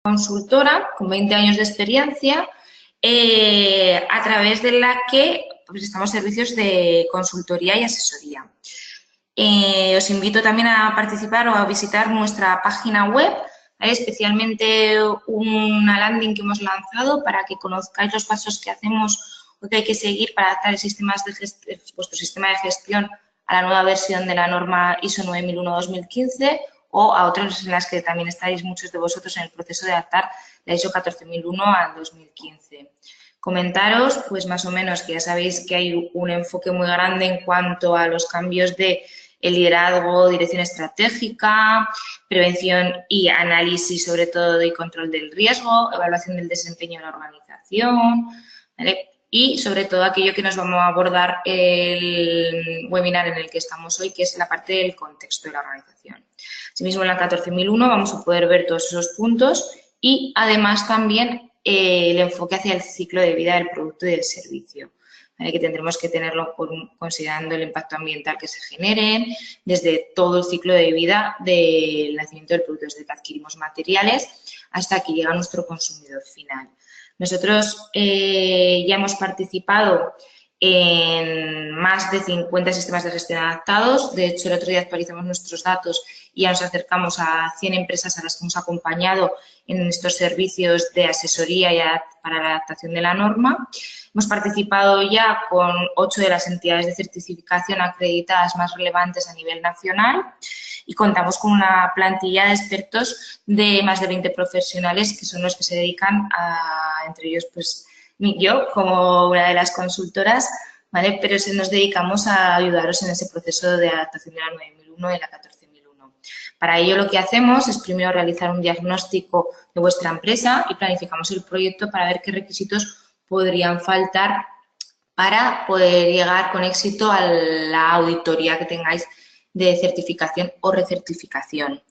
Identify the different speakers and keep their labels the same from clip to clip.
Speaker 1: consultora con 20 años de experiencia, a través de la que prestamos servicios de consultoría y asesoría. Os invito también a participar o a visitar nuestra página web, ¿vale? Especialmente una landing que hemos lanzado para que conozcáis los pasos que hacemos o que hay que seguir para adaptar vuestro sistema de gestión a la nueva versión de la norma ISO 9001-2015 o a otras en las que también estáis muchos de vosotros en el proceso de adaptar la ISO 14001 al 2015. Comentaros, pues más o menos, que ya sabéis que hay un enfoque muy grande en cuanto a los cambios de el liderazgo, dirección estratégica, prevención y análisis sobre todo y control del riesgo, evaluación del desempeño de la organización, ¿vale? Y sobre todo aquello que nos vamos a abordar el webinar en el que estamos hoy, que es la parte del contexto de la organización. Asimismo, en la 14001 vamos a poder ver todos esos puntos y además también el enfoque hacia el ciclo de vida del producto y del servicio, ¿vale? Que tendremos que tenerlo considerando el impacto ambiental que se generen desde todo el ciclo de vida del nacimiento del producto, desde que adquirimos materiales hasta que llega a nuestro consumidor final. Nosotros ya hemos participado en más de 50 sistemas de gestión adaptados. De hecho, el otro día actualizamos nuestros datos y ya nos acercamos a 100 empresas a las que hemos acompañado en estos servicios de asesoría para la adaptación de la norma. Hemos participado ya con 8 de las entidades de certificación acreditadas más relevantes a nivel nacional y contamos con una plantilla de expertos de más de 20 profesionales que son los que se dedican a, entre ellos, pues, yo como una de las consultoras, ¿vale? Pero nos dedicamos a ayudaros en ese proceso de adaptación de la 9001 y la 14001. Para ello lo que hacemos es primero realizar un diagnóstico de vuestra empresa y planificamos el proyecto para ver qué requisitos podrían faltar para poder llegar con éxito a la auditoría que tengáis de certificación o recertificación.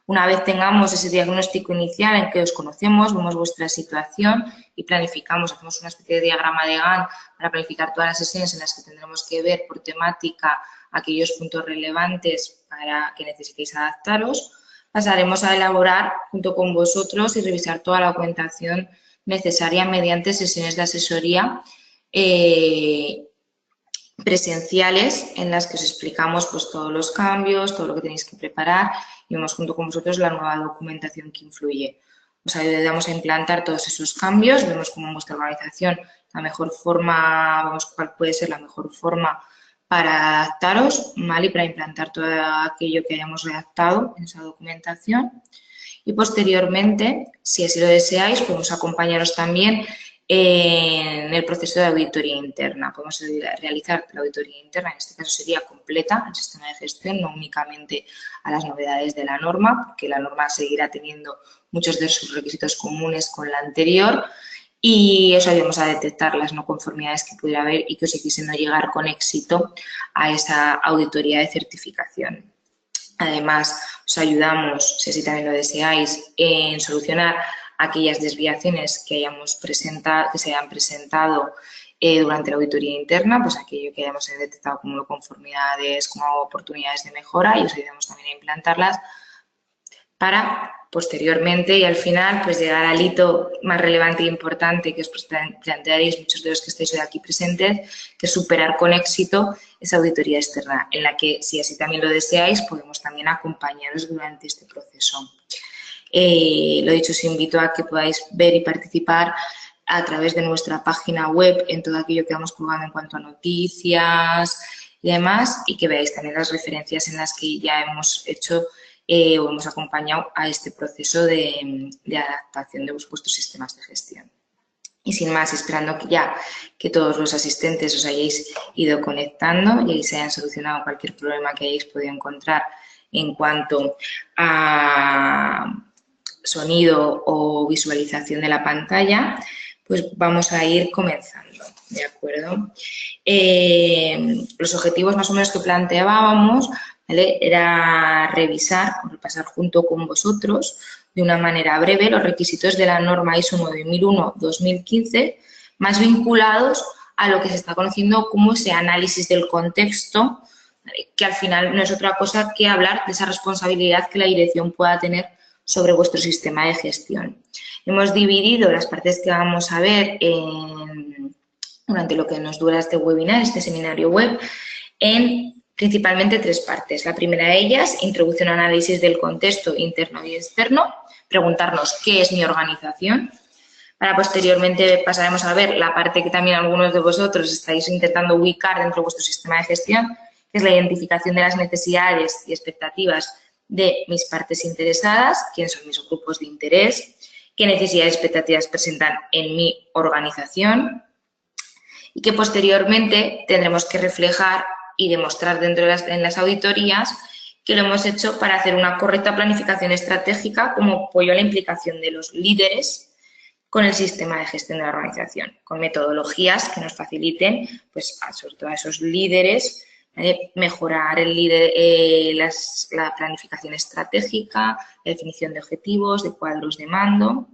Speaker 1: Una vez tengamos ese diagnóstico inicial en que os conocemos, vemos vuestra situación y planificamos, hacemos una especie de diagrama de Gantt para planificar todas las sesiones en las que tendremos que ver por temática aquellos puntos relevantes para que necesitéis adaptaros, pasaremos a elaborar junto con vosotros y revisar toda la documentación necesaria mediante sesiones de asesoría presenciales en las que os explicamos pues todos los cambios, todo lo que tenéis que preparar y vemos junto con vosotros la nueva documentación que influye. Os ayudamos a implantar todos esos cambios, vemos cómo en vuestra organización la mejor forma, vemos cuál puede ser la mejor forma para adaptaros, ¿vale? Y para implantar todo aquello que hayamos redactado en esa documentación. Y posteriormente, si así lo deseáis, podemos acompañaros también en el proceso de auditoría interna. Podemos realizar la auditoría interna, en este caso sería completa el sistema de gestión, no únicamente a las novedades de la norma, porque la norma seguirá teniendo muchos de sus requisitos comunes con la anterior y os ayudamos a detectar las no conformidades que pudiera haber y que os hiciesen no llegar con éxito a esa auditoría de certificación. Además, os ayudamos, si así también lo deseáis, en solucionar aquellas desviaciones que se hayan presentado durante la auditoría interna, pues aquello que hayamos detectado como no conformidades, como oportunidades de mejora y os ayudamos también a implantarlas para posteriormente y al final pues llegar al hito más relevante e importante que os plantearéis muchos de los que estáis hoy aquí presentes, que es superar con éxito esa auditoría externa, en la que, si así también lo deseáis, podemos también acompañaros durante este proceso. Lo dicho, os invito a que podáis ver y participar a través de nuestra página web en todo aquello que vamos colgando en cuanto a noticias y demás, y que veáis también las referencias en las que ya hemos hecho o hemos acompañado a este proceso de adaptación de vuestros sistemas de gestión. Y sin más, esperando que todos los asistentes os hayáis ido conectando y se hayan solucionado cualquier problema que hayáis podido encontrar en cuanto a sonido o visualización de la pantalla, pues vamos a ir comenzando, ¿de acuerdo? Los objetivos más o menos que planteábamos, ¿vale? Era revisar o repasar junto con vosotros de una manera breve los requisitos de la norma ISO 9001-2015 más vinculados a lo que se está conociendo como ese análisis del contexto, ¿vale? Que al final no es otra cosa que hablar de esa responsabilidad que la dirección pueda tener sobre vuestro sistema de gestión. Hemos dividido las partes que vamos a ver durante lo que nos dura este webinar, este seminario web, en principalmente 3 partes. La primera de ellas, introducción al análisis del contexto interno y externo, preguntarnos qué es mi organización. Para posteriormente pasaremos a ver la parte que también algunos de vosotros estáis intentando ubicar dentro de vuestro sistema de gestión, que es la identificación de las necesidades y expectativas de mis partes interesadas, quiénes son mis grupos de interés, qué necesidades y expectativas presentan en mi organización y que posteriormente tendremos que reflejar y demostrar en las auditorías que lo hemos hecho para hacer una correcta planificación estratégica como apoyo a la implicación de los líderes con el sistema de gestión de la organización, con metodologías que nos faciliten, pues, sobre todo a esos líderes, mejorar la planificación estratégica, la definición de objetivos, de cuadros de mando.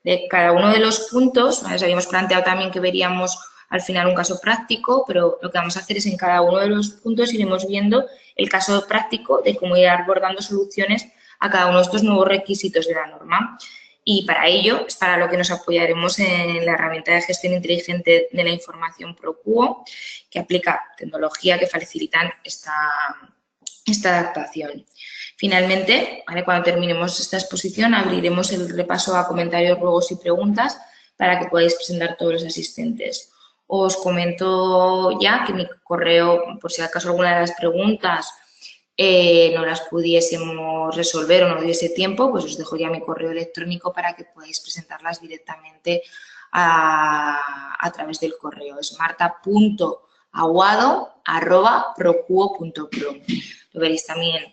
Speaker 1: De cada uno de los puntos, nos habíamos planteado también que veríamos al final un caso práctico, pero lo que vamos a hacer es en cada uno de los puntos iremos viendo el caso práctico de cómo ir abordando soluciones a cada uno de estos nuevos requisitos de la norma. Y para ello es para lo que nos apoyaremos en la herramienta de gestión inteligente de la información ProQuo, que aplica tecnología que facilitan esta adaptación. Finalmente, cuando terminemos esta exposición, abriremos el repaso a comentarios, ruegos y preguntas para que podáis presentar todos los asistentes. Os comento ya que mi correo, por si acaso alguna de las preguntas no las pudiésemos resolver o no diese tiempo, pues os dejo ya mi correo electrónico para que podáis presentarlas directamente a través del correo. Es marta.aguado@procuo.pro. Lo veréis también,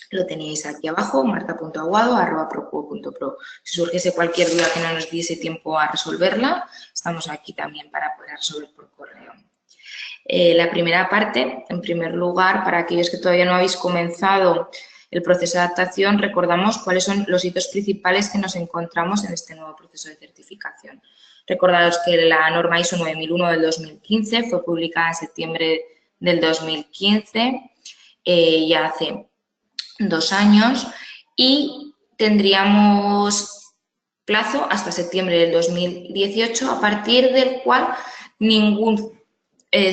Speaker 1: lo tenéis aquí abajo, marta.aguado@procuo.pro. Si surgiese cualquier duda que no nos diese tiempo a resolverla, estamos aquí también para poder resolver por correo. La primera parte, en primer lugar, para aquellos que todavía no habéis comenzado el proceso de adaptación, recordamos cuáles son los hitos principales que nos encontramos en este nuevo proceso de certificación. Recordaros que la norma ISO 9001 del 2015 fue publicada en septiembre del 2015, ya hace 2 años, y tendríamos plazo hasta septiembre del 2018, a partir del cual ningún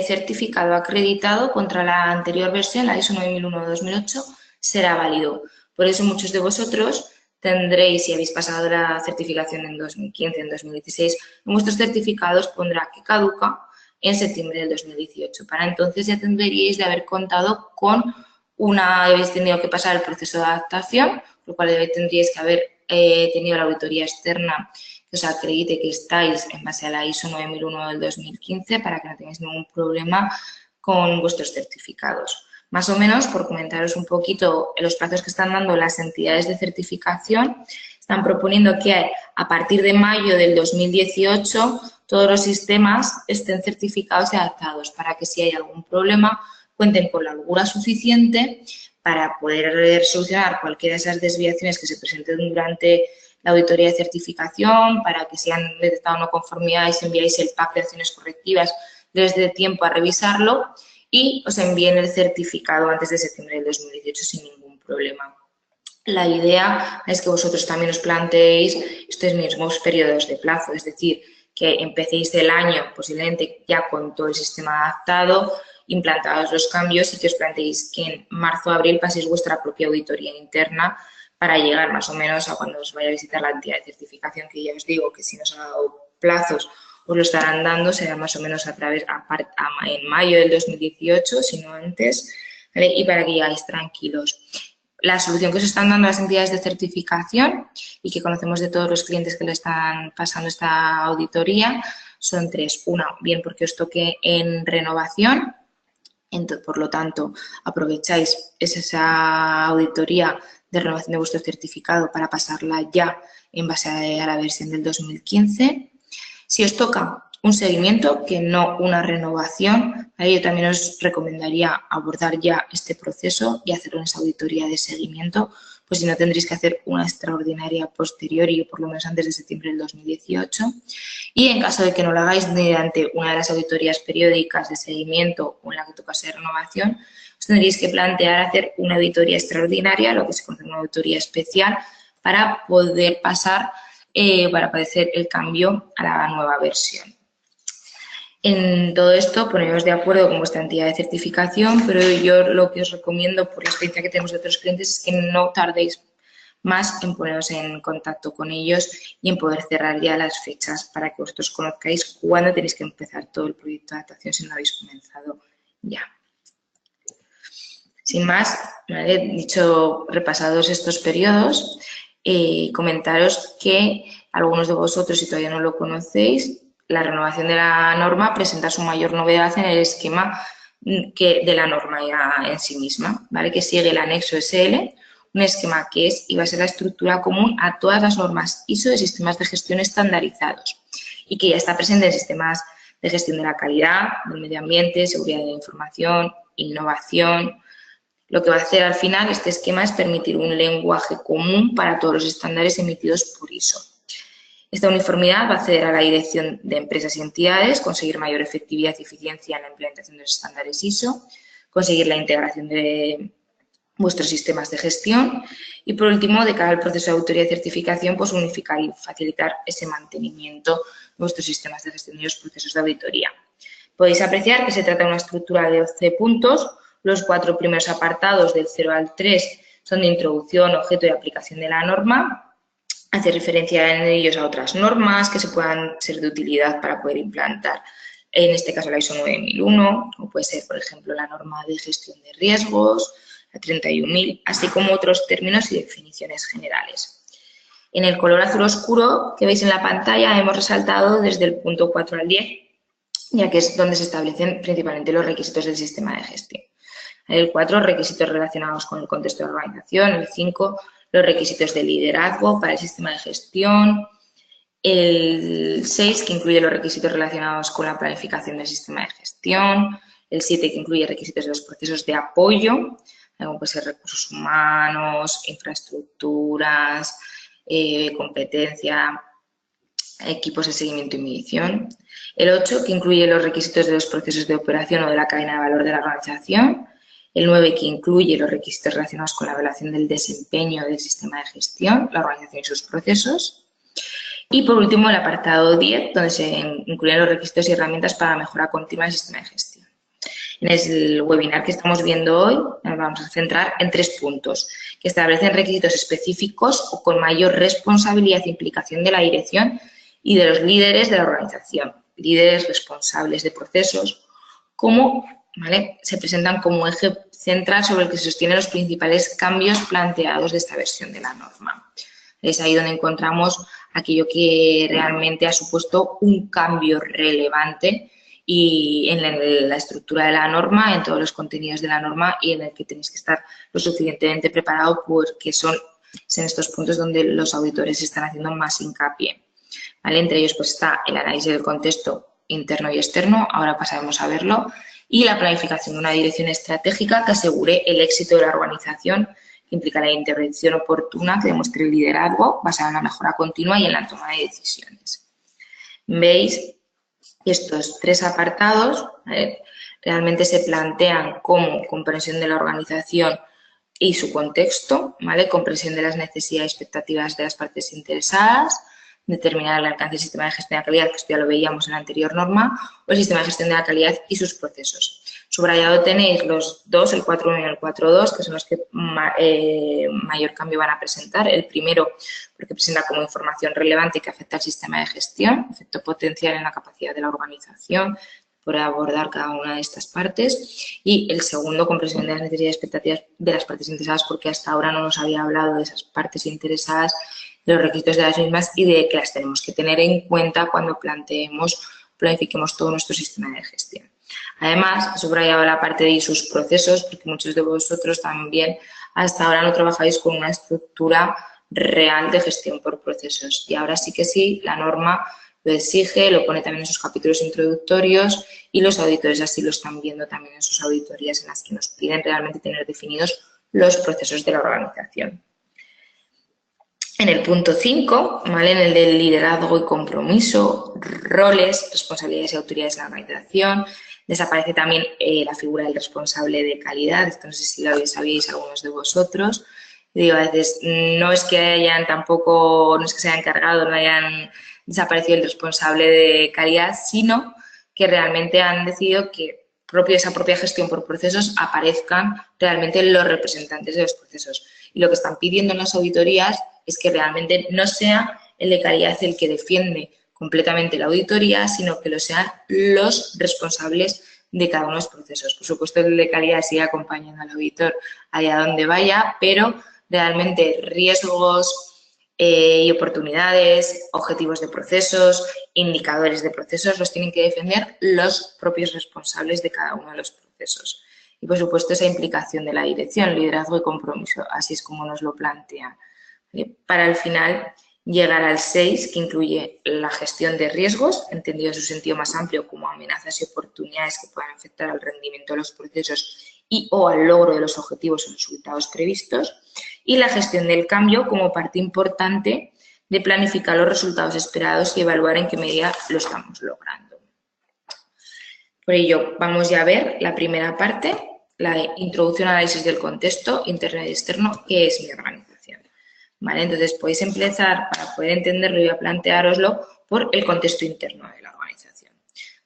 Speaker 1: certificado acreditado contra la anterior versión, la ISO 9001 de 2008, será válido. Por eso muchos de vosotros tendréis, si habéis pasado la certificación en 2015, en 2016, en vuestros certificados pondrá que caduca en septiembre del 2018. Para entonces ya tendríais de haber contado con habéis tenido que pasar el proceso de adaptación, por lo cual tendríais que haber tenido la auditoría externa que os acredite que estáis en base a la ISO 9001 del 2015 para que no tengáis ningún problema con vuestros certificados. Más o menos, por comentaros un poquito los plazos que están dando las entidades de certificación, están proponiendo que a partir de mayo del 2018 todos los sistemas estén certificados y adaptados para que si hay algún problema cuenten con la holgura suficiente para poder solucionar cualquiera de esas desviaciones que se presenten durante la auditoría de certificación, para que si han detectado no conformidades enviáis el pack de acciones correctivas desde tiempo a revisarlo y os envíen el certificado antes de septiembre del 2018 sin ningún problema. La idea es que vosotros también os planteéis estos mismos periodos de plazo, es decir, que empecéis el año posiblemente ya con todo el sistema adaptado, implantados los cambios y que os planteéis que en marzo o abril paséis vuestra propia auditoría interna para llegar más o menos a cuando os vaya a visitar la entidad de certificación, que ya os digo que si nos ha dado plazos os lo estarán dando, será más o menos en mayo del 2018, si no antes, ¿vale? Y para que llegáis tranquilos. La solución que os están dando las entidades de certificación y que conocemos de todos los clientes que le están pasando esta auditoría son 3. Una, bien porque os toque en renovación, por lo tanto, aprovecháis esa auditoría de renovación de vuestro certificado para pasarla ya en base a la versión del 2015. Si os toca un seguimiento, que no una renovación, yo también os recomendaría abordar ya este proceso y hacerlo en esa auditoría de seguimiento, pues si no tendréis que hacer una extraordinaria posterior y por lo menos antes de septiembre del 2018. Y en caso de que no lo hagáis mediante una de las auditorías periódicas de seguimiento o en la que tocase renovación, os tendréis que plantear hacer una auditoría extraordinaria, lo que se conoce como una auditoría especial, para poder pasar, para hacer el cambio a la nueva versión. En todo esto poneros de acuerdo con vuestra entidad de certificación, pero yo lo que os recomiendo por la experiencia que tenemos de otros clientes es que no tardéis más en poneros en contacto con ellos y en poder cerrar ya las fechas para que vosotros conozcáis cuándo tenéis que empezar todo el proyecto de adaptación si no habéis comenzado ya. Sin más, ¿vale? Repasados estos periodos, comentaros que algunos de vosotros, si todavía no lo conocéis, la renovación de la norma presenta su mayor novedad en el esquema de la norma ya en sí misma, ¿vale? Que sigue el anexo SL, un esquema que es y va a ser la estructura común a todas las normas ISO de sistemas de gestión estandarizados y que ya está presente en sistemas de gestión de la calidad, del medio ambiente, seguridad de la información, innovación. Lo que va a hacer al final este esquema es permitir un lenguaje común para todos los estándares emitidos por ISO. Esta uniformidad va a acceder a la dirección de empresas y entidades, conseguir mayor efectividad y eficiencia en la implementación de los estándares ISO, conseguir la integración de vuestros sistemas de gestión y, por último, de cara al proceso de auditoría y certificación, pues unificar y facilitar ese mantenimiento de vuestros sistemas de gestión y los procesos de auditoría. Podéis apreciar que se trata de una estructura de 11 puntos. Los 4 primeros apartados, del 0 al 3, son de introducción, objeto y aplicación de la norma. Hace referencia en ellos a otras normas que se puedan ser de utilidad para poder implantar, en este caso la ISO 9001, o puede ser, por ejemplo, la norma de gestión de riesgos, la 31000, así como otros términos y definiciones generales. En el color azul oscuro que veis en la pantalla hemos resaltado desde el punto 4 al 10, ya que es donde se establecen principalmente los requisitos del sistema de gestión. El 4, requisitos relacionados con el contexto de la organización. El 5, los requisitos de liderazgo para el sistema de gestión. El 6, que incluye los requisitos relacionados con la planificación del sistema de gestión. El 7, que incluye requisitos de los procesos de apoyo, como puede ser recursos humanos, infraestructuras, competencia, equipos de seguimiento y medición. El 8, que incluye los requisitos de los procesos de operación o de la cadena de valor de la organización. El 9, que incluye los requisitos relacionados con la evaluación del desempeño del sistema de gestión, la organización y sus procesos. Y, por último, el apartado 10, donde se incluyen los requisitos y herramientas para la mejora continua del sistema de gestión. En el webinar que estamos viendo hoy nos vamos a centrar en 3 puntos, que establecen requisitos específicos o con mayor responsabilidad e implicación de la dirección y de los líderes de la organización, líderes responsables de procesos, como se presentan como eje central sobre el que se sostienen los principales cambios planteados de esta versión de la norma. Es ahí donde encontramos aquello que realmente ha supuesto un cambio relevante y en la estructura de la norma, en todos los contenidos de la norma y en el que tenéis que estar lo suficientemente preparado porque son en estos puntos donde los auditores están haciendo más hincapié. ¿Vale? Entre ellos pues está el análisis del contexto interno y externo, ahora pasaremos a verlo, y la planificación de una dirección estratégica que asegure el éxito de la organización, que implica la intervención oportuna que demuestre el liderazgo basado en la mejora continua y en la toma de decisiones. ¿Veis? Estos 3 apartados, ¿vale?, realmente se plantean como comprensión de la organización y su contexto, ¿vale?, comprensión de las necesidades y expectativas de las partes interesadas, determinar el alcance del sistema de gestión de la calidad, que esto ya lo veíamos en la anterior norma, o el sistema de gestión de la calidad y sus procesos. Subrayado tenéis los 2, el 4.1 y el 4.2, que son los que mayor cambio van a presentar. El primero, porque presenta como información relevante que afecta al sistema de gestión, efecto potencial en la capacidad de la organización por abordar cada una de estas partes. Y el segundo, comprensión de las necesidades y expectativas de las partes interesadas, porque hasta ahora no nos había hablado de esas partes interesadas, de los requisitos de las mismas y de que las tenemos que tener en cuenta cuando planifiquemos todo nuestro sistema de gestión. Además, he subrayado la parte de sus procesos, porque muchos de vosotros también hasta ahora no trabajáis con una estructura real de gestión por procesos. Y ahora sí que sí, la norma lo exige, lo pone también en sus capítulos introductorios y los auditores así lo están viendo también en sus auditorías en las que nos piden realmente tener definidos los procesos de la organización. En el punto 5, ¿vale?, en el del liderazgo y compromiso, roles, responsabilidades y autoridades de la organización, desaparece también la figura del responsable de calidad. Esto no sé si lo sabíais algunos de vosotros. Y digo, a veces no es que hayan tampoco, no es que se hayan cargado, no hayan desaparecido el responsable de calidad, sino que realmente han decidido que esa propia gestión por procesos aparezcan realmente los representantes de los procesos. Y lo que están pidiendo en las auditorías es que realmente no sea el de calidad el que defiende completamente la auditoría, sino que lo sean los responsables de cada uno de los procesos. Por supuesto, el de calidad sigue acompañando al auditor allá donde vaya, pero realmente riesgos y oportunidades, objetivos de procesos, indicadores de procesos, los tienen que defender los propios responsables de cada uno de los procesos. Y, por supuesto, esa implicación de la dirección, liderazgo y compromiso, así es como nos lo plantea. Para el final llegar al 6, que incluye la gestión de riesgos, entendido en su sentido más amplio como amenazas y oportunidades que puedan afectar al rendimiento de los procesos y o al logro de los objetivos o resultados previstos, y la gestión del cambio como parte importante de planificar los resultados esperados y evaluar en qué medida lo estamos logrando. Por ello, vamos ya a ver la primera parte, la de introducción al análisis del contexto interno y externo, que es mi organización. ¿Vale? Entonces, podéis empezar, para poder entenderlo y a planteároslo, por el contexto interno de la organización.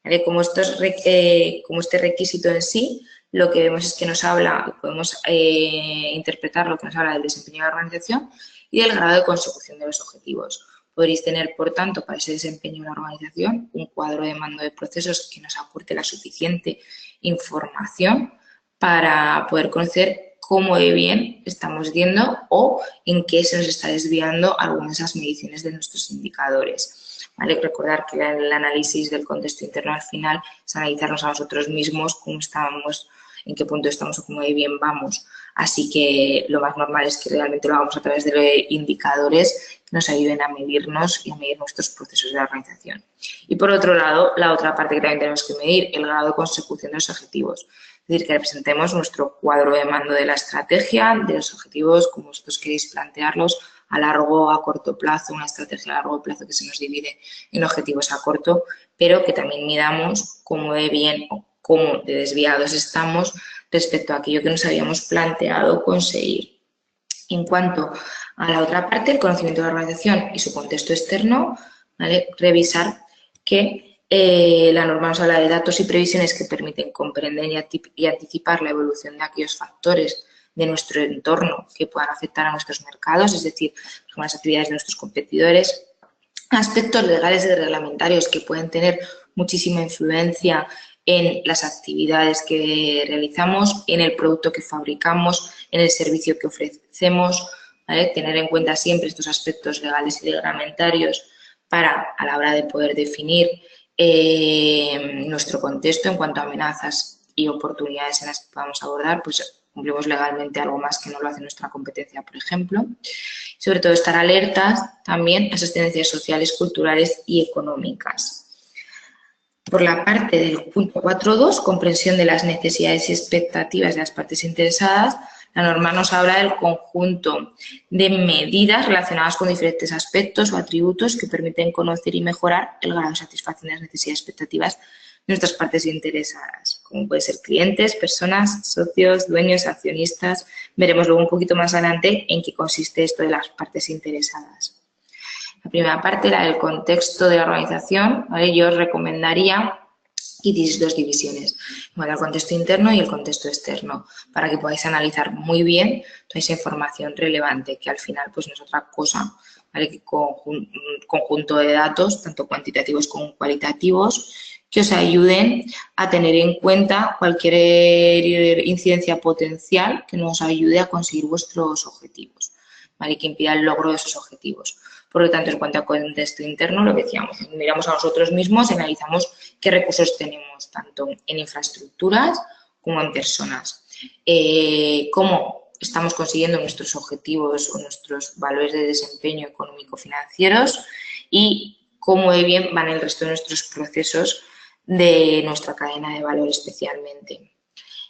Speaker 1: ¿Vale? Como este requisito en sí, lo que vemos es que nos habla, podemos interpretar lo que nos habla del desempeño de la organización y del grado de consecución de los objetivos. Podréis tener, por tanto, para ese desempeño de la organización, un cuadro de mando de procesos que nos aporte la suficiente información para poder conocer cómo de bien estamos yendo o en qué se nos está desviando algunas de esas mediciones de nuestros indicadores. ¿Vale? Recordar que el análisis del contexto interno al final es analizarnos a nosotros mismos, cómo estamos, en qué punto estamos o cómo de bien vamos. Así que lo más normal es que realmente lo hagamos a través de indicadores que nos ayuden a medirnos y a medir nuestros procesos de la organización. Y por otro lado, la otra parte que también tenemos que medir, el grado de consecución de los objetivos. Es decir, que representemos nuestro cuadro de mando de la estrategia, de los objetivos, como vosotros queréis plantearlos, a largo o a corto plazo, una estrategia a largo plazo que se nos divide en objetivos a corto, pero que también midamos cómo de bien o cómo de desviados estamos respecto a aquello que nos habíamos planteado conseguir. En cuanto a la otra parte, el conocimiento de la organización y su contexto externo, ¿vale? Revisar que la norma nos habla de datos y previsiones que permiten comprender y anticipar la evolución de aquellos factores de nuestro entorno que puedan afectar a nuestros mercados, es decir, las actividades de nuestros competidores, aspectos legales y reglamentarios que pueden tener muchísima influencia en las actividades que realizamos, en el producto que fabricamos, en el servicio que ofrecemos, ¿vale? Tener en cuenta siempre estos aspectos legales y reglamentarios para, a la hora de poder definir nuestro contexto en cuanto a amenazas y oportunidades en las que podamos abordar, pues cumplimos legalmente algo más que no lo hace nuestra competencia, por ejemplo. Sobre todo estar alertas también a esas tendencias sociales, culturales y económicas. Por la parte del punto 4.2, comprensión de las necesidades y expectativas de las partes interesadas, la norma nos habla del conjunto de medidas relacionadas con diferentes aspectos o atributos que permiten conocer y mejorar el grado de satisfacción de las necesidades y expectativas de nuestras partes interesadas, como pueden ser clientes, personas, socios, dueños, accionistas. Veremos luego un poquito más adelante en qué consiste esto de las partes interesadas. La primera parte, la del contexto de la organización, ¿vale? Yo os recomendaría que hicierais dos divisiones, el contexto interno y el contexto externo, para que podáis analizar muy bien toda esa información relevante, que al final pues no es otra cosa, ¿vale? Que conjunto de datos, tanto cuantitativos como cualitativos, que os ayuden a tener en cuenta cualquier incidencia potencial que nos ayude a conseguir vuestros objetivos, ¿vale? Que impida el logro de esos objetivos. Por lo tanto, en cuanto a contexto interno, lo que decíamos, miramos a nosotros mismos y analizamos qué recursos tenemos, tanto en infraestructuras como en personas. Cómo estamos consiguiendo nuestros objetivos o nuestros valores de desempeño económico-financieros y cómo de bien van el resto de nuestros procesos de nuestra cadena de valor especialmente.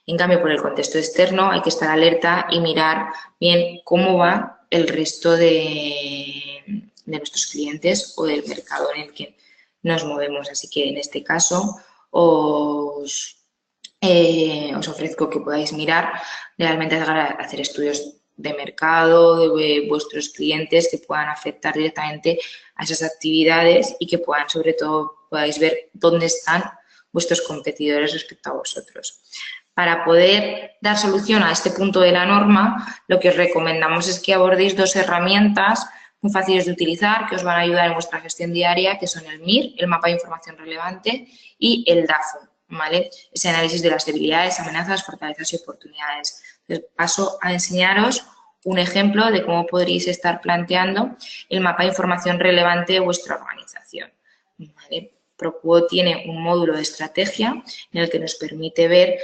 Speaker 1: En cambio, por el contexto externo hay que estar alerta y mirar bien cómo va el resto de nuestros clientes o del mercado en el que nos movemos. Así que en este caso os ofrezco que podáis mirar realmente hacer estudios de mercado, de vuestros clientes que puedan afectar directamente a esas actividades y que puedan, sobre todo, podáis ver dónde están vuestros competidores respecto a vosotros. Para poder dar solución a este punto de la norma, lo que os recomendamos es que abordéis dos herramientas muy fáciles de utilizar que os van a ayudar en vuestra gestión diaria, que son el MIR, el mapa de información relevante, y el DAFO, ¿vale? Ese análisis de las debilidades, amenazas, fortalezas y oportunidades. Entonces, paso a enseñaros un ejemplo de cómo podréis estar planteando el mapa de información relevante de vuestra organización, ¿vale? ProQuo tiene un módulo de estrategia en el que nos permite ver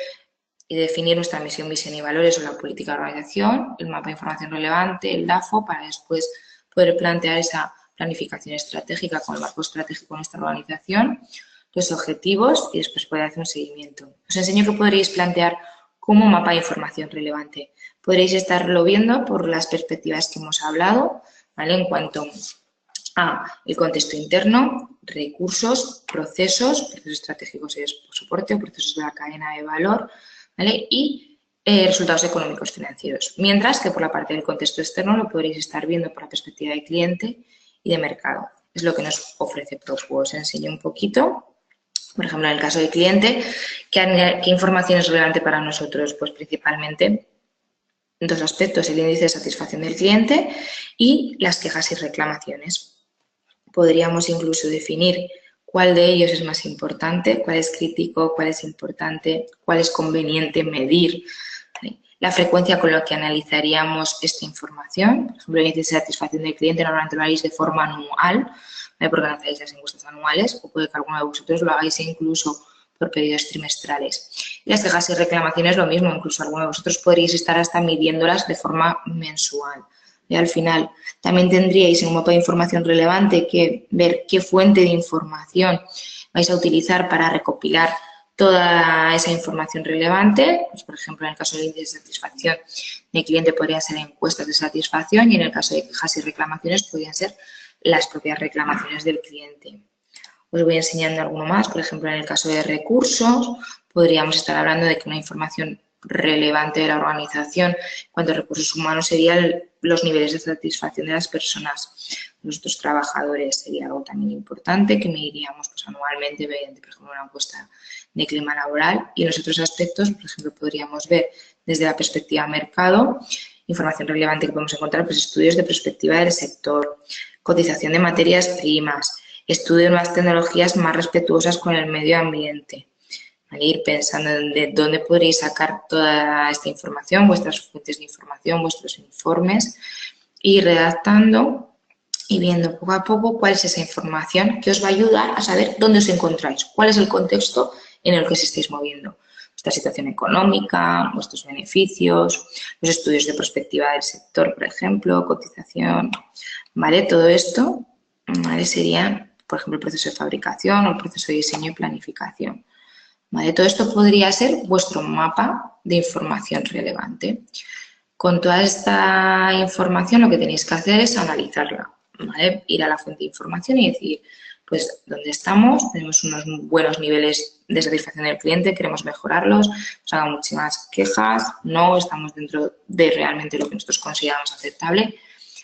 Speaker 1: y definir nuestra misión, visión y valores o la política de organización, el mapa de información relevante, el DAFO, para después poder plantear esa planificación estratégica con el marco estratégico de nuestra organización, los objetivos y después poder hacer un seguimiento. Os enseño que podréis plantear como mapa de información relevante. Podréis estarlo viendo por las perspectivas que hemos hablado, ¿vale? En cuanto a el contexto interno, recursos, procesos estratégicos y soporte o procesos de la cadena de valor, ¿vale? Y resultados económicos financieros. Mientras que por la parte del contexto externo lo podréis estar viendo por la perspectiva de cliente y de mercado. Es lo que nos ofrece ProQuo. Os enseño un poquito. Por ejemplo, en el caso del cliente, ¿qué información es relevante para nosotros? Pues principalmente dos aspectos, el índice de satisfacción del cliente y las quejas y reclamaciones. Podríamos incluso definir cuál de ellos es más importante, cuál es crítico, cuál es importante, cuál es conveniente medir, ¿vale? La frecuencia con la que analizaríamos esta información. Por ejemplo, el índice de satisfacción del cliente normalmente lo haréis de forma anual, ¿vale? Porque analizáis las encuestas anuales, o puede que alguno de vosotros lo hagáis incluso por periodos trimestrales. Y las quejas y reclamaciones lo mismo, incluso alguno de vosotros podríais estar hasta midiéndolas de forma mensual. Y al final también tendríais en un mapa de información relevante que ver qué fuente de información vais a utilizar para recopilar toda esa información relevante. Pues, por ejemplo, en el caso del índice de satisfacción del cliente podrían ser encuestas de satisfacción y en el caso de quejas y reclamaciones podrían ser las propias reclamaciones del cliente. Os voy enseñando alguno más. Por ejemplo, en el caso de recursos podríamos estar hablando de que una información relevante de la organización en cuanto a recursos humanos serían los niveles de satisfacción de las personas, nuestros trabajadores. Sería algo también importante que mediríamos pues, anualmente mediante, por ejemplo, una encuesta de clima laboral. Y en los otros aspectos, por ejemplo, podríamos ver desde la perspectiva mercado, información relevante que podemos encontrar, pues estudios de perspectiva del sector, cotización de materias primas, estudio de nuevas tecnologías más respetuosas con el medio ambiente. Ir pensando de dónde podréis sacar toda esta información, vuestras fuentes de información, vuestros informes, y redactando y viendo poco a poco cuál es esa información que os va a ayudar a saber dónde os encontráis, cuál es el contexto en el que os estáis moviendo. Vuestra situación económica, vuestros beneficios, los estudios de perspectiva del sector, por ejemplo, cotización, ¿vale? Todo esto, ¿vale? Sería, por ejemplo, el proceso de fabricación o el proceso de diseño y planificación. ¿Vale? Todo esto podría ser vuestro mapa de información relevante. Con toda esta información lo que tenéis que hacer es analizarla, ¿vale? Ir a la fuente de información y decir, pues, ¿dónde estamos? Tenemos unos buenos niveles de satisfacción del cliente, queremos mejorarlos, nos hagan muchísimas quejas, no estamos dentro de realmente lo que nosotros consideramos aceptable.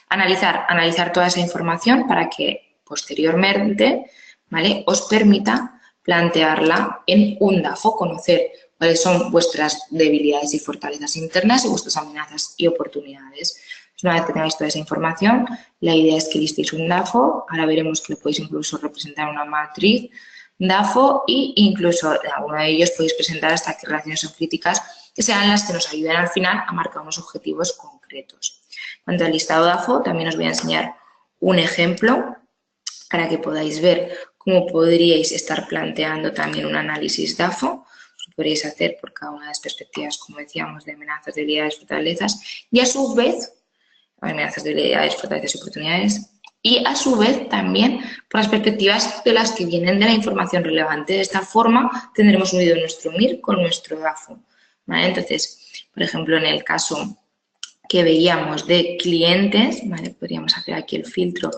Speaker 1: Analizar toda esa información para que posteriormente, ¿vale? Os permita plantearla en un DAFO, conocer cuáles son vuestras debilidades y fortalezas internas y vuestras amenazas y oportunidades. Una vez que tengáis toda esa información, la idea es que listéis un DAFO. Ahora veremos que lo podéis incluso representar en una matriz DAFO e incluso en alguno de ellos podéis presentar hasta qué relaciones son críticas, que sean las que nos ayuden al final a marcar unos objetivos concretos. En cuanto al listado DAFO, también os voy a enseñar un ejemplo para que podáis ver cómo podríais estar planteando también un análisis DAFO. Lo podríais hacer por cada una de las perspectivas, como decíamos, de amenazas, debilidades, fortalezas y a su vez, amenazas, debilidades, fortalezas y oportunidades, y a su vez también por las perspectivas de las que vienen de la información relevante. De esta forma tendremos unido nuestro MIR con nuestro DAFO, ¿vale? Entonces, por ejemplo, en el caso que veíamos de clientes, ¿vale? Podríamos hacer aquí el filtro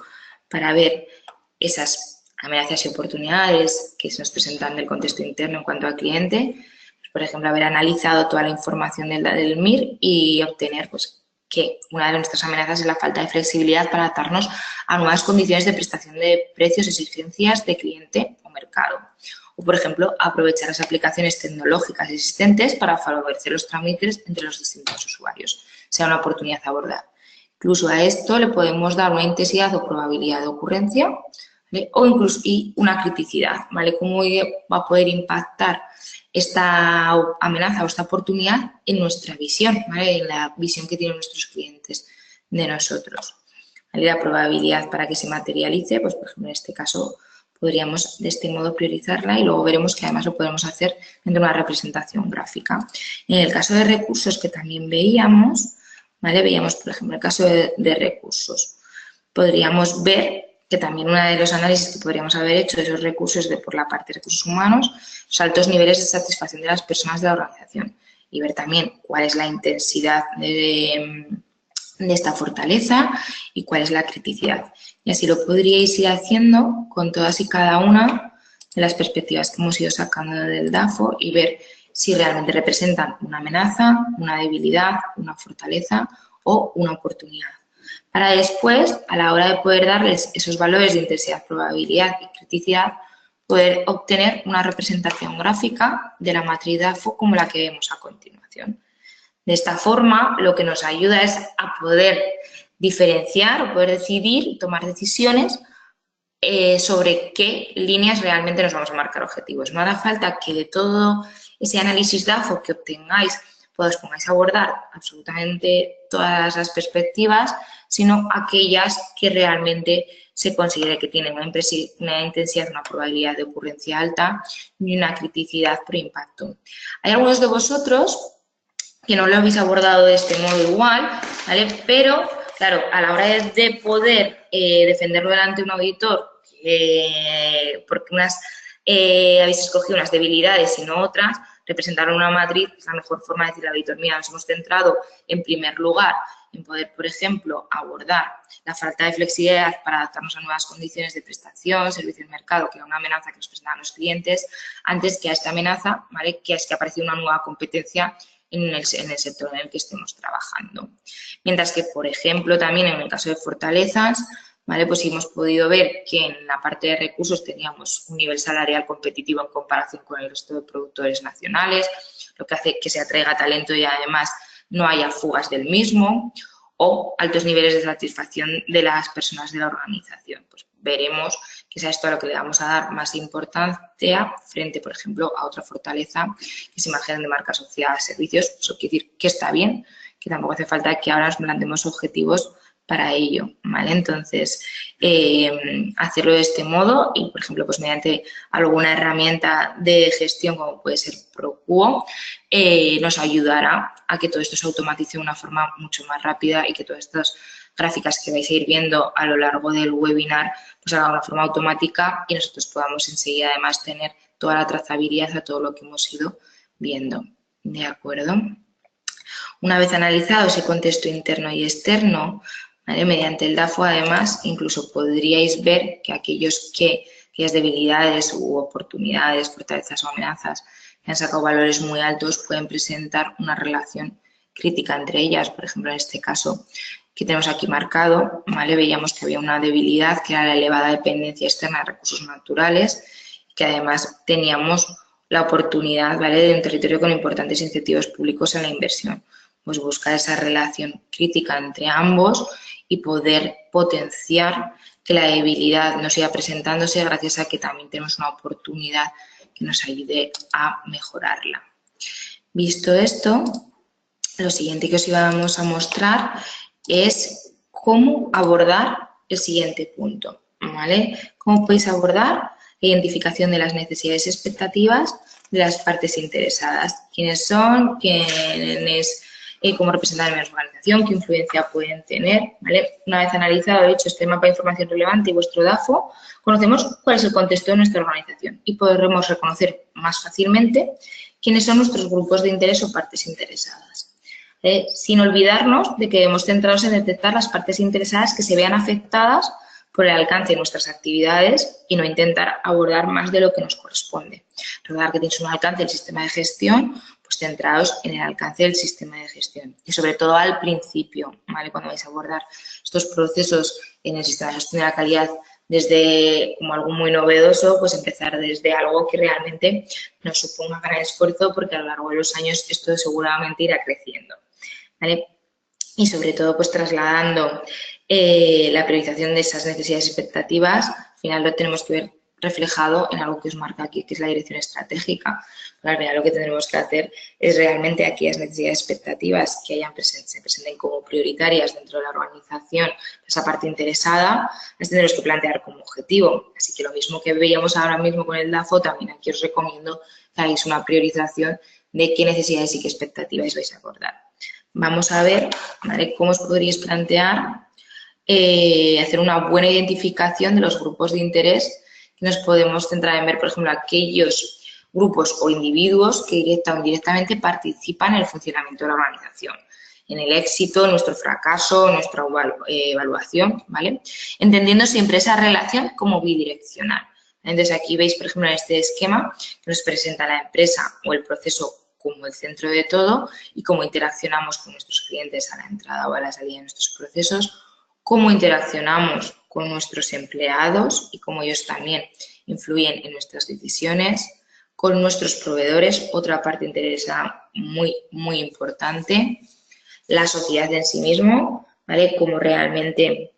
Speaker 1: para ver esas amenazas y oportunidades que se nos presentan del contexto interno en cuanto al cliente. Pues, por ejemplo, haber analizado toda la información del MIR y obtener pues, que una de nuestras amenazas es la falta de flexibilidad para adaptarnos a nuevas condiciones de prestación de precios, exigencias de cliente o mercado. O, por ejemplo, aprovechar las aplicaciones tecnológicas existentes para favorecer los trámites entre los distintos usuarios. Sea una oportunidad a abordar. Incluso a esto le podemos dar una intensidad o probabilidad de ocurrencia, ¿vale? O incluso y una criticidad, ¿vale? Cómo va a poder impactar esta amenaza o esta oportunidad en nuestra visión, ¿vale? En la visión que tienen nuestros clientes de nosotros. ¿Vale? La probabilidad para que se materialice, pues por ejemplo en este caso podríamos de este modo priorizarla y luego veremos que además lo podemos hacer dentro de una representación gráfica. En el caso de recursos que también veíamos, ¿vale? Veíamos por ejemplo el caso de recursos. Podríamos ver que también uno de los análisis que podríamos haber hecho de esos recursos por la parte de recursos humanos, los altos niveles de satisfacción de las personas de la organización y ver también cuál es la intensidad de esta fortaleza y cuál es la criticidad. Y así lo podríais ir haciendo con todas y cada una de las perspectivas que hemos ido sacando del DAFO y ver si realmente representan una amenaza, una debilidad, una fortaleza o una oportunidad. Para después, a la hora de poder darles esos valores de intensidad, probabilidad y criticidad, poder obtener una representación gráfica de la matriz DAFO como la que vemos a continuación. De esta forma, lo que nos ayuda es a poder diferenciar o poder decidir y tomar decisiones sobre qué líneas realmente nos vamos a marcar objetivos. No hará falta que de todo ese análisis DAFO que obtengáis, pues os pongáis a abordar absolutamente todas las perspectivas, sino aquellas que realmente se considere que tienen una intensidad, una probabilidad de ocurrencia alta y una criticidad por impacto. Hay algunos de vosotros que no lo habéis abordado de este modo igual, ¿vale? Pero, claro, a la hora de poder defenderlo delante de un auditor, porque habéis escogido unas debilidades y no otras, representar una matriz es la mejor forma de decirle al auditor, mira, nos hemos centrado en primer lugar en poder, por ejemplo, abordar la falta de flexibilidad para adaptarnos a nuevas condiciones de prestación, servicio y mercado, que era una amenaza que nos presentaban los clientes, antes que a esta amenaza, ¿vale? Que es que ha aparecido una nueva competencia en el sector en el que estemos trabajando. Mientras que, por ejemplo, también en el caso de fortalezas, ¿vale? Pues hemos podido ver que en la parte de recursos teníamos un nivel salarial competitivo en comparación con el resto de productores nacionales, lo que hace que se atraiga talento y además no haya fugas del mismo, o altos niveles de satisfacción de las personas de la organización. Pues veremos que es a esto a lo que le vamos a dar más importancia frente, por ejemplo, a otra fortaleza que es imagen de marca asociada a servicios. Eso quiere decir que está bien, que tampoco hace falta que ahora nos planteemos objetivos para ello, ¿vale? Entonces, hacerlo de este modo y, por ejemplo, pues mediante alguna herramienta de gestión como puede ser Procuo, nos ayudará a que todo esto se automatice de una forma mucho más rápida y que todas estas gráficas que vais a ir viendo a lo largo del webinar pues hagan de una forma automática y nosotros podamos enseguida además tener toda la trazabilidad a todo lo que hemos ido viendo, ¿de acuerdo? Una vez analizado ese contexto interno y externo, ¿vale? Mediante el DAFO, además, incluso podríais ver que aquellas debilidades u oportunidades, fortalezas o amenazas que han sacado valores muy altos pueden presentar una relación crítica entre ellas. Por ejemplo, en este caso que tenemos aquí marcado, ¿vale? Veíamos que había una debilidad que era la elevada dependencia externa de recursos naturales, que además teníamos la oportunidad, ¿vale?, de un territorio con importantes incentivos públicos en la inversión. Pues buscar esa relación crítica entre ambos y poder potenciar que la debilidad no siga presentándose gracias a que también tenemos una oportunidad que nos ayude a mejorarla. Visto esto, lo siguiente que os íbamos a mostrar es cómo abordar el siguiente punto, ¿vale? ¿Cómo podéis abordar la identificación de las necesidades y expectativas de las partes interesadas? ¿Quiénes son? ¿Quiénes cómo representan en la organización, qué influencia pueden tener, ¿vale? Una vez analizado, hecho este mapa de información relevante y vuestro DAFO, conocemos cuál es el contexto de nuestra organización y podremos reconocer más fácilmente quiénes son nuestros grupos de interés o partes interesadas. Sin olvidarnos de que debemos centrarnos en detectar las partes interesadas que se vean afectadas por el alcance de nuestras actividades y no intentar abordar más de lo que nos corresponde. Recordar que tienes un alcance del sistema de gestión, pues centrados en el alcance del sistema de gestión y sobre todo al principio, ¿vale? Cuando vais a abordar estos procesos en el sistema de gestión de la calidad desde como algo muy novedoso, pues empezar desde algo que realmente nos suponga gran esfuerzo porque a lo largo de los años esto seguramente irá creciendo, ¿vale? Y sobre todo pues trasladando la priorización de esas necesidades y expectativas, al final lo tenemos que ver reflejado en algo que os marca aquí, que es la dirección estratégica. Al final lo que tendremos que hacer es realmente aquellas necesidades y expectativas que se presenten como prioritarias dentro de la organización, esa parte interesada, las tendremos que plantear como objetivo. Así que lo mismo que veíamos ahora mismo con el DAFO, también aquí os recomiendo que hagáis una priorización de qué necesidades y qué expectativas vais a abordar. Vamos a ver, ¿vale?, cómo os podríais plantear hacer una buena identificación de los grupos de interés. Nos podemos centrar en ver, por ejemplo, aquellos grupos o individuos que directa o indirectamente participan en el funcionamiento de la organización, en el éxito, en nuestro fracaso, en nuestra evaluación, ¿vale? Entendiendo siempre esa relación como bidireccional. Entonces, aquí veis, por ejemplo, en este esquema que nos presenta la empresa o el proceso como el centro de todo y cómo interaccionamos con nuestros clientes a la entrada o a la salida de nuestros procesos, cómo interaccionamos con nuestros empleados y cómo ellos también influyen en nuestras decisiones, con nuestros proveedores, otra parte interesada muy importante, la sociedad en sí mismo, ¿vale?, cómo realmente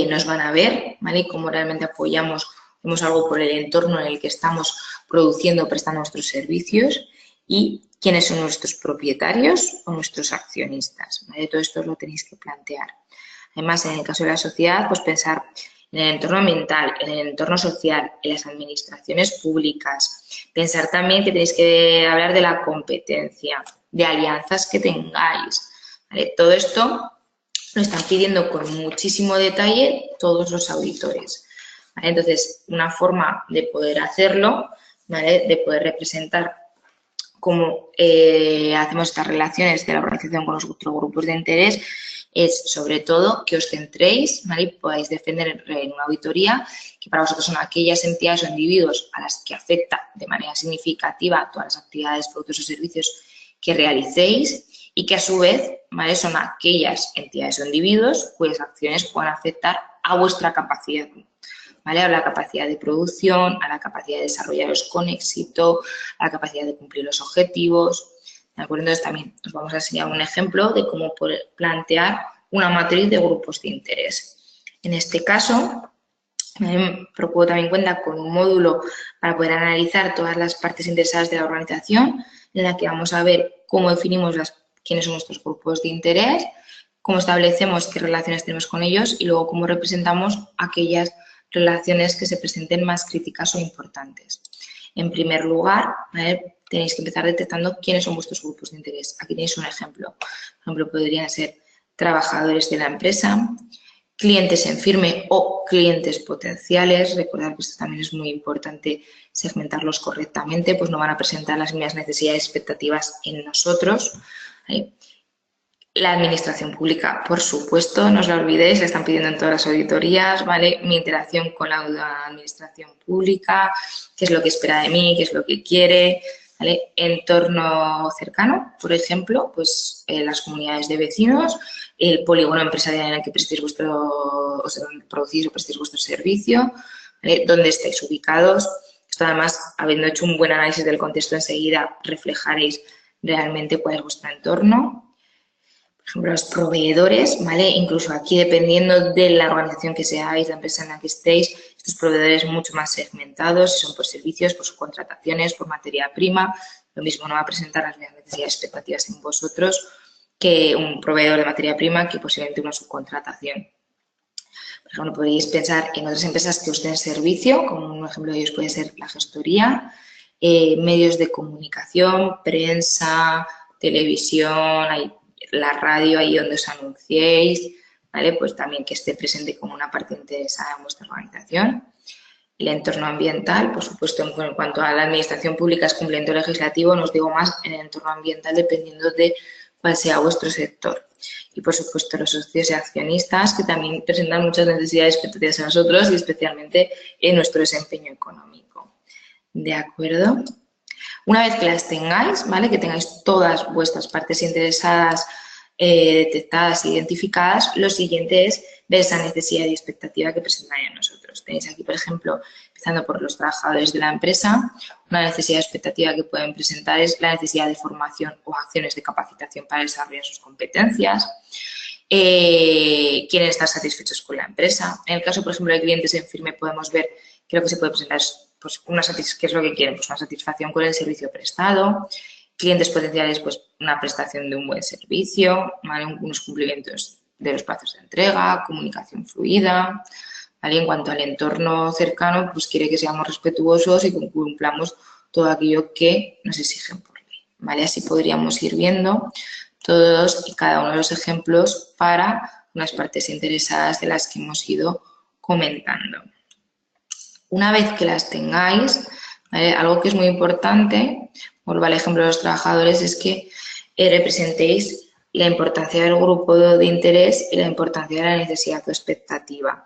Speaker 1: nos van a ver, ¿vale?, cómo realmente apoyamos, hacemos algo por el entorno en el que estamos produciendo, prestando nuestros servicios y quiénes son nuestros propietarios o nuestros accionistas, ¿vale? Todo esto lo tenéis que plantear. Además, en el caso de la sociedad, pues pensar en el entorno ambiental, en el entorno social, en las administraciones públicas. Pensar también que tenéis que hablar de la competencia, de alianzas que tengáis, ¿vale? Todo esto lo están pidiendo con muchísimo detalle todos los auditores, ¿vale? Entonces, una forma de poder hacerlo, ¿vale?, de poder representar cómo hacemos estas relaciones de la organización con los otros grupos de interés, es sobre todo que os centréis, ¿vale?, y podáis defender en una auditoría que para vosotros son aquellas entidades o individuos a las que afecta de manera significativa todas las actividades, productos o servicios que realicéis y que a su vez, ¿vale?, son aquellas entidades o individuos cuyas acciones puedan afectar a vuestra capacidad, ¿vale?, a la capacidad de producción, a la capacidad de desarrollaros con éxito, a la capacidad de cumplir los objetivos, ¿de acuerdo? Entonces también os vamos a enseñar un ejemplo de cómo poder plantear una matriz de grupos de interés. En este caso, Procubo también cuenta con un módulo para poder analizar todas las partes interesadas de la organización, en la que vamos a ver cómo definimos quiénes son nuestros grupos de interés, cómo establecemos qué relaciones tenemos con ellos y luego cómo representamos aquellas relaciones que se presenten más críticas o importantes. En primer lugar, ¿vale?, tenéis que empezar detectando quiénes son vuestros grupos de interés. Aquí tenéis un ejemplo. Por ejemplo, podrían ser trabajadores de la empresa, clientes en firme o clientes potenciales. Recordad que esto también es muy importante segmentarlos correctamente, pues no van a presentar las mismas necesidades y expectativas en nosotros, ¿vale? La administración pública, por supuesto, no os la olvidéis, la están pidiendo en todas las auditorías, ¿vale? Mi interacción con la administración pública, qué es lo que espera de mí, qué es lo que quiere, ¿vale? Entorno cercano, por ejemplo, pues las comunidades de vecinos, el polígono empresarial en el que producís o prestéis vuestro servicio, ¿vale?, dónde estáis ubicados. Esto además, habiendo hecho un buen análisis del contexto, enseguida reflejaréis realmente cuál es vuestro entorno. Por ejemplo, los proveedores, ¿vale? Incluso aquí, dependiendo de la organización que seáis, la empresa en la que estéis, estos proveedores mucho más segmentados, si son por servicios, por subcontrataciones, por materia prima, lo mismo no va a presentar las mismas necesidades y expectativas en vosotros que un proveedor de materia prima que posiblemente una subcontratación. Por ejemplo, podéis pensar en otras empresas que os den servicio, como un ejemplo de ellos puede ser la gestoría, medios de comunicación, prensa, televisión, la radio, ahí donde os anunciéis, ¿vale? Pues también que esté presente como una parte interesada en vuestra organización. El entorno ambiental, por supuesto, en cuanto a la administración pública es cumplimiento legislativo, no os digo más en el entorno ambiental dependiendo de cuál sea vuestro sector. Y, por supuesto, los socios y accionistas, que también presentan muchas necesidades y expectativas en nosotros y especialmente en nuestro desempeño económico. ¿De acuerdo? Una vez que las tengáis, ¿vale? Que tengáis todas vuestras partes interesadas detectadas e identificadas, lo siguiente es ver esa necesidad y expectativa que presentáis a nosotros. Tenéis aquí, por ejemplo, empezando por los trabajadores de la empresa, una necesidad y expectativa que pueden presentar es la necesidad de formación o acciones de capacitación para desarrollar sus competencias. Quieren estar satisfechos con la empresa. En el caso, por ejemplo, de clientes en firme, podemos ver que lo que se puede presentar es pues, ¿qué es lo que quieren? Pues una satisfacción con el servicio prestado. Clientes potenciales, pues una prestación de un buen servicio, ¿vale? Unos cumplimientos de los plazos de entrega, comunicación fluida, ¿vale? En cuanto al entorno cercano, pues quiere que seamos respetuosos y cumplamos todo aquello que nos exigen por ley, ¿vale? Así podríamos ir viendo todos y cada uno de los ejemplos para unas partes interesadas de las que hemos ido comentando. Una vez que las tengáis, ¿vale? Algo que es muy importante, vuelvo al ejemplo de los trabajadores, es que representéis la importancia del grupo de interés y la importancia de la necesidad o expectativa,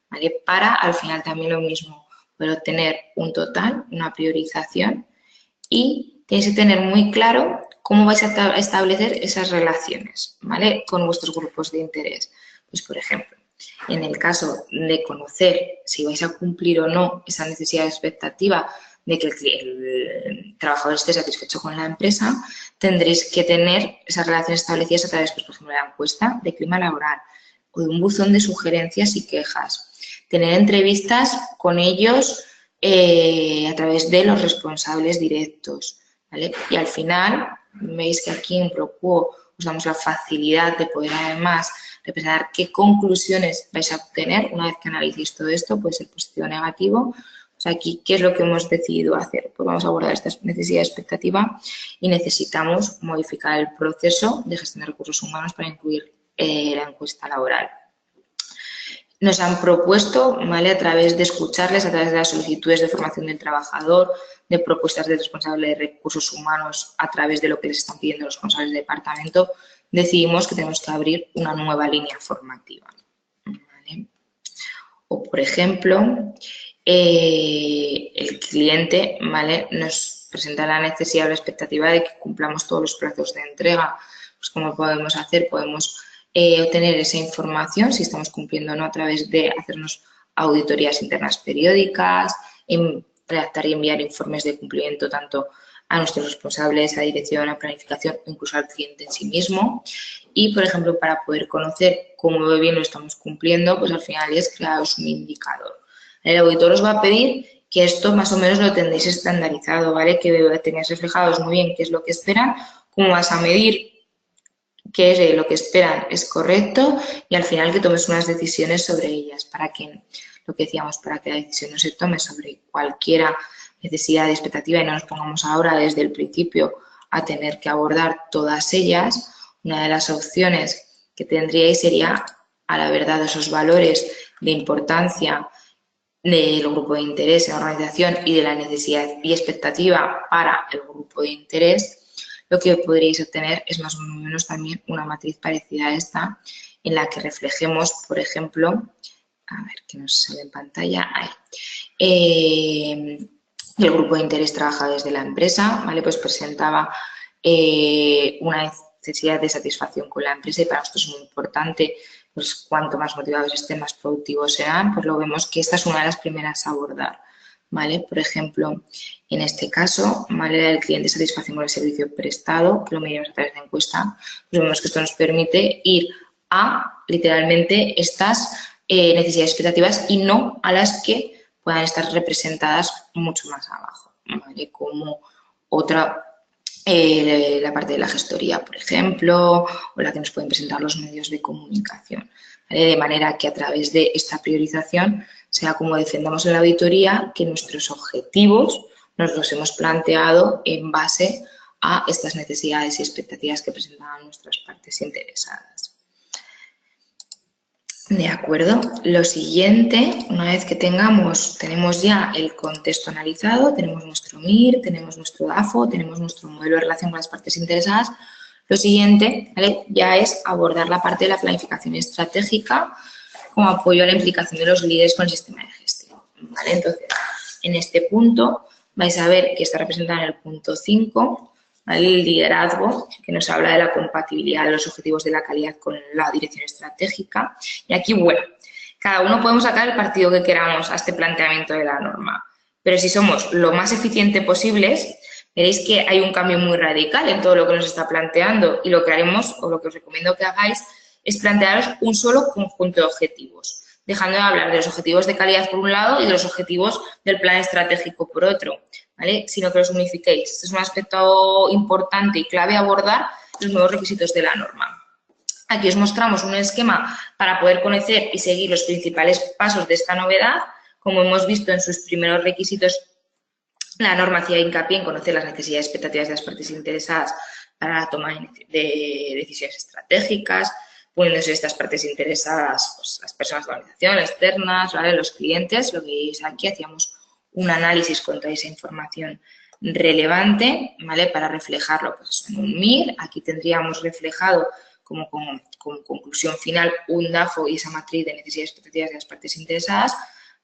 Speaker 1: ¿vale? Para al final también lo mismo, poder obtener un total, una priorización y tenéis que tener muy claro cómo vais a establecer esas relaciones, ¿vale? Con vuestros grupos de interés. Pues, por ejemplo, en el caso de conocer si vais a cumplir o no esa necesidad de expectativa de que el trabajador esté satisfecho con la empresa, tendréis que tener esas relaciones establecidas a través, pues, por ejemplo, de la encuesta de clima laboral o de un buzón de sugerencias y quejas. Tener entrevistas con ellos a través de los responsables directos, ¿vale? Y al final, veis que aquí en ProQuo os damos la facilidad de poder además representar qué conclusiones vais a obtener una vez que analicéis todo esto, puede ser positivo o negativo. Pues aquí, ¿qué es lo que hemos decidido hacer? Pues vamos a abordar esta necesidad de expectativa y necesitamos modificar el proceso de gestión de recursos humanos para incluir la encuesta laboral. Nos han propuesto, ¿vale? A través de escucharles, a través de las solicitudes de formación del trabajador, de propuestas del responsable de recursos humanos, a través de lo que les están pidiendo los responsables del departamento, decidimos que tenemos que abrir una nueva línea formativa, ¿vale? O, por ejemplo, el cliente, ¿vale? Nos presenta la necesidad o la expectativa de que cumplamos todos los plazos de entrega. Pues, ¿cómo podemos hacer? Podemos obtener esa información, si estamos cumpliendo o no, a través de hacernos auditorías internas periódicas, redactar y enviar informes de cumplimiento tanto a nuestros responsables, a dirección, a planificación, incluso al cliente en sí mismo. Y, por ejemplo, para poder conocer cómo bien lo estamos cumpliendo, pues al final es crearos un indicador. El auditor os va a pedir que esto más o menos lo tendréis estandarizado, ¿vale? Que tengáis reflejados muy bien qué es lo que esperan, cómo vas a medir que lo que esperan es correcto y al final que tomes unas decisiones sobre ellas para que, lo que decíamos, para que la decisión no se tome sobre cualquiera necesidad de expectativa y no nos pongamos ahora desde el principio a tener que abordar todas ellas. Una de las opciones que tendríais sería, a la verdad, esos valores de importancia del grupo de interés en la organización y de la necesidad y expectativa para el grupo de interés. Lo que podríais obtener es más o menos también una matriz parecida a esta, en la que reflejemos, por ejemplo, a ver que nos sale en pantalla, ahí, el grupo de interés trabajadores de la empresa, ¿vale? Pues presentaba una necesidad de satisfacción con la empresa y para nosotros es muy importante, pues cuanto más motivados estén, más productivos serán, pues lo vemos que esta es una de las primeras a abordar. ¿Vale? Por ejemplo, en este caso, ¿vale? El cliente satisfacción con el servicio prestado, que lo medimos a través de encuesta, pues vemos que esto nos permite ir a, literalmente, estas necesidades expectativas y no a las que puedan estar representadas mucho más abajo, ¿vale? Como otra, la parte de la gestoría, por ejemplo, o la que nos pueden presentar los medios de comunicación, ¿vale? De manera que a través de esta priorización sea como defendamos en la auditoría, que nuestros objetivos nos los hemos planteado en base a estas necesidades y expectativas que presentaban nuestras partes interesadas. De acuerdo. Lo siguiente, una vez que tenemos ya el contexto analizado, tenemos nuestro MIR, tenemos nuestro DAFO, tenemos nuestro modelo de relación con las partes interesadas, lo siguiente, ¿vale? Ya es abordar la parte de la planificación estratégica como apoyo a la implicación de los líderes con el sistema de gestión, ¿vale? Entonces, en este punto vais a ver que está representado en el punto 5, ¿vale? El liderazgo, que nos habla de la compatibilidad de los objetivos de la calidad con la dirección estratégica. Y aquí, bueno, cada uno podemos sacar el partido que queramos a este planteamiento de la norma, pero si somos lo más eficiente posibles, veréis que hay un cambio muy radical en todo lo que nos está planteando y lo que haremos, o lo que os recomiendo que hagáis, es plantearos un solo conjunto de objetivos, dejando de hablar de los objetivos de calidad por un lado y de los objetivos del plan estratégico por otro, ¿vale? Sino que los unifiquéis. Este es un aspecto importante y clave a abordar los nuevos requisitos de la norma. Aquí os mostramos un esquema para poder conocer y seguir los principales pasos de esta novedad. Como hemos visto en sus primeros requisitos, la norma hacía hincapié en conocer las necesidades y expectativas de las partes interesadas para la toma de decisiones estratégicas, poniéndose estas partes interesadas, pues, las personas de la organización, externas, ¿vale? Los clientes. Lo que veis aquí, hacíamos un análisis con toda esa información relevante, ¿vale? Para reflejarlo pues, en un MIR. Aquí tendríamos reflejado como conclusión final un DAFO y esa matriz de necesidades y expectativas de las partes interesadas,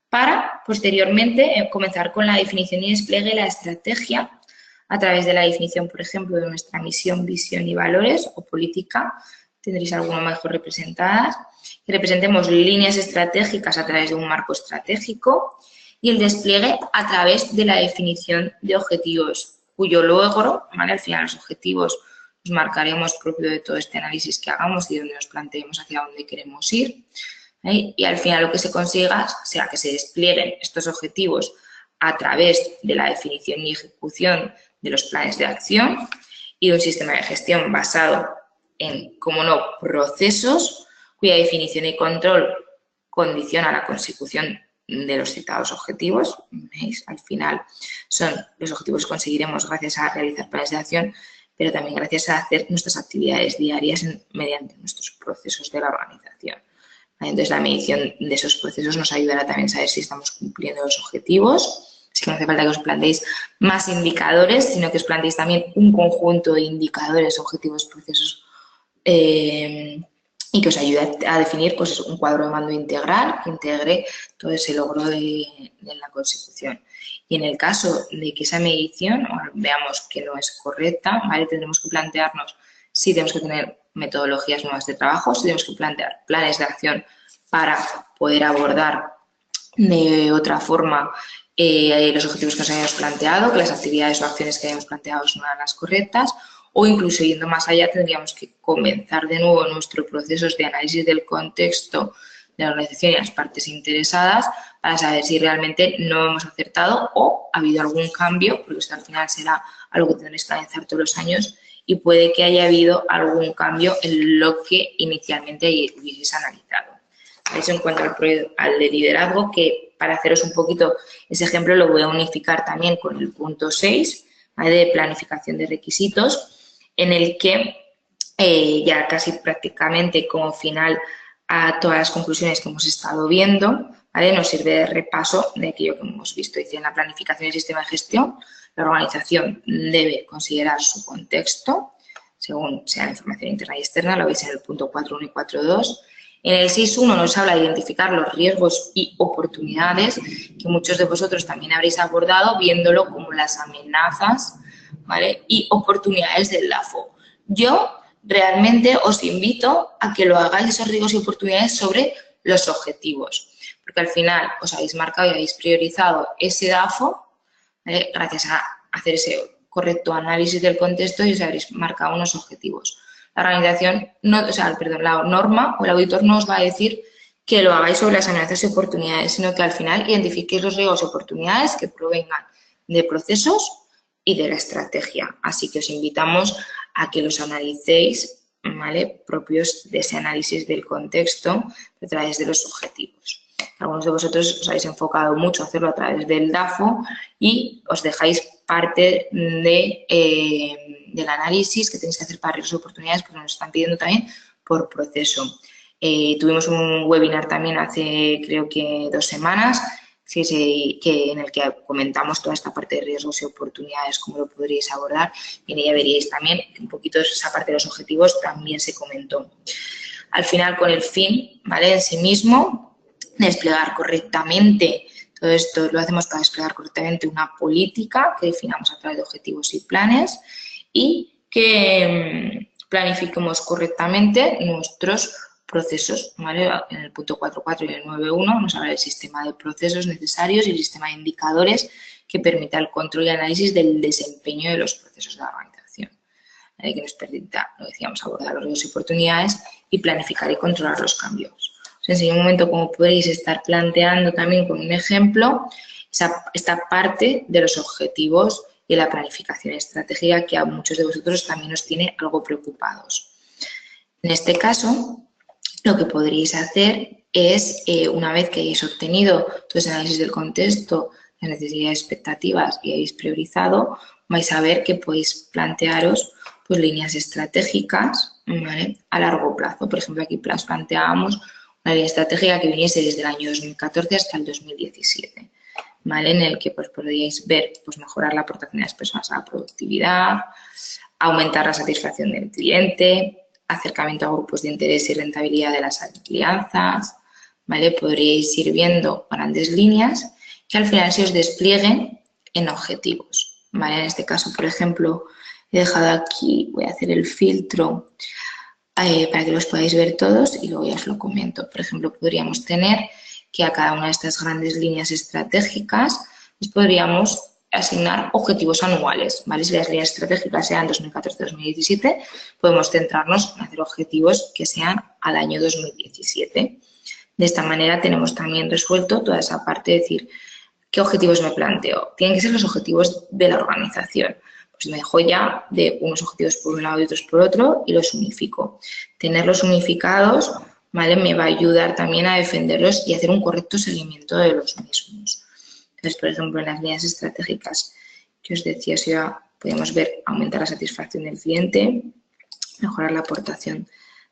Speaker 1: para posteriormente comenzar con la definición y despliegue de la estrategia a través de la definición, por ejemplo, de nuestra misión, visión y valores o política. Tendréis algunas mejor representadas. Que representemos líneas estratégicas a través de un marco estratégico y el despliegue a través de la definición de objetivos, cuyo logro, ¿vale? Al final los objetivos los marcaremos propio de todo este análisis que hagamos y donde nos planteemos hacia dónde queremos ir. Y al final lo que se consiga será que se desplieguen estos objetivos a través de la definición y ejecución de los planes de acción y de un sistema de gestión basado en, como no, procesos cuya definición y control condiciona la consecución de los citados objetivos. ¿Veis? Al final son los objetivos que conseguiremos gracias a realizar planes de acción, pero también gracias a hacer nuestras actividades diarias mediante nuestros procesos de la organización. Entonces, la medición de esos procesos nos ayudará también a saber si estamos cumpliendo los objetivos. Así que no hace falta que os planteéis más indicadores, sino que os planteéis también un conjunto de indicadores, objetivos, procesos y que os ayude a definir pues, un cuadro de mando integral que integre todo ese logro de la consecución. Y en el caso de que esa medición veamos que no es correcta, ¿vale? Tendremos que plantearnos si tenemos que tener metodologías nuevas de trabajo, si tenemos que plantear planes de acción para poder abordar de otra forma los objetivos que nos habíamos planteado, que las actividades o acciones que habíamos planteado no eran las correctas, o incluso yendo más allá tendríamos que comenzar de nuevo nuestros procesos de análisis del contexto de la organización y las partes interesadas para saber si realmente no hemos acertado o ha habido algún cambio, porque esto al final será algo que tendréis que analizar todos los años y puede que haya habido algún cambio en lo que inicialmente hubieseis analizado. Eso en cuanto al de liderazgo, que para haceros un poquito ese ejemplo lo voy a unificar también con el punto 6, ¿vale? De planificación de requisitos, en el que ya casi prácticamente como final a todas las conclusiones que hemos estado viendo, ¿vale? Nos sirve de repaso de aquello que hemos visto. Dice, en la planificación del sistema de gestión, la organización debe considerar su contexto, según sea la información interna y externa, lo veis en el punto 4.1 y 4.2. En el 6.1 nos habla de identificar los riesgos y oportunidades, que muchos de vosotros también habréis abordado, viéndolo como las amenazas, ¿vale? Y oportunidades del DAFO. Yo realmente os invito a que lo hagáis, esos riesgos y oportunidades, sobre los objetivos, porque al final os habéis marcado y habéis priorizado ese DAFO, ¿vale? Gracias a hacer ese correcto análisis del contexto y os habréis marcado unos objetivos. La organización, la norma o el auditor no os va a decir que lo hagáis sobre las amenazas y oportunidades, sino que al final identifiquéis los riesgos y oportunidades que provengan de procesos y de la estrategia. Así que os invitamos a que los analicéis, ¿vale? Propios de ese análisis del contexto a través de los objetivos. Algunos de vosotros os habéis enfocado mucho a hacerlo a través del DAFO y os dejáis parte del análisis que tenéis que hacer para riesgos y oportunidades, porque nos están pidiendo también por proceso. Tuvimos un webinar también hace, creo que 2 semanas, en el que comentamos toda esta parte de riesgos y oportunidades, cómo lo podríais abordar, y en ella veríais también que un poquito esa parte de los objetivos también se comentó. Al final, con el fin, ¿vale? En sí mismo, desplegar correctamente Todo esto lo hacemos para desplegar correctamente una política que definamos a través de objetivos y planes y que planifiquemos correctamente nuestros procesos, ¿vale? En el punto 4.4 y el 9.1 nos habla del sistema de procesos necesarios y el sistema de indicadores que permita el control y análisis del desempeño de los procesos de la organización, ¿vale? Que nos permita, lo decíamos, abordar los riesgos y oportunidades y planificar y controlar los cambios. Os enseño un momento cómo podéis estar planteando también con un ejemplo esta parte de los objetivos y la planificación estratégica que a muchos de vosotros también os tiene algo preocupados. En este caso, lo que podréis hacer es, una vez que hayáis obtenido todo ese análisis del contexto, las necesidades, expectativas y hayáis priorizado, vais a ver que podéis plantearos pues, líneas estratégicas, ¿vale? A largo plazo. Por ejemplo, aquí planteábamos una línea estratégica que viniese desde el año 2014 hasta el 2017, ¿vale? En el que pues, podríais ver pues, mejorar la aportación de las personas a la productividad, aumentar la satisfacción del cliente, acercamiento a grupos de interés y rentabilidad de las alianzas, ¿vale? Podríais ir viendo grandes líneas que al final se os desplieguen en objetivos, ¿vale? En este caso, por ejemplo, he dejado aquí, voy a hacer el filtro para que los podáis ver todos y luego ya os lo comento. Por ejemplo, podríamos tener que a cada una de estas grandes líneas estratégicas les podríamos asignar objetivos anuales, ¿vale? Si las líneas estratégicas sean 2014-2017, podemos centrarnos en hacer objetivos que sean al año 2017. De esta manera tenemos también resuelto toda esa parte de decir, ¿qué objetivos me planteo? Tienen que ser los objetivos de la organización. Pues me dejo ya de unos objetivos por un lado y otros por otro y los unifico. Tenerlos unificados, ¿vale? Me va a ayudar también a defenderlos y hacer un correcto seguimiento de los mismos. Entonces, por ejemplo, en las líneas estratégicas que os decía, si ya podemos ver aumentar la satisfacción del cliente, mejorar la aportación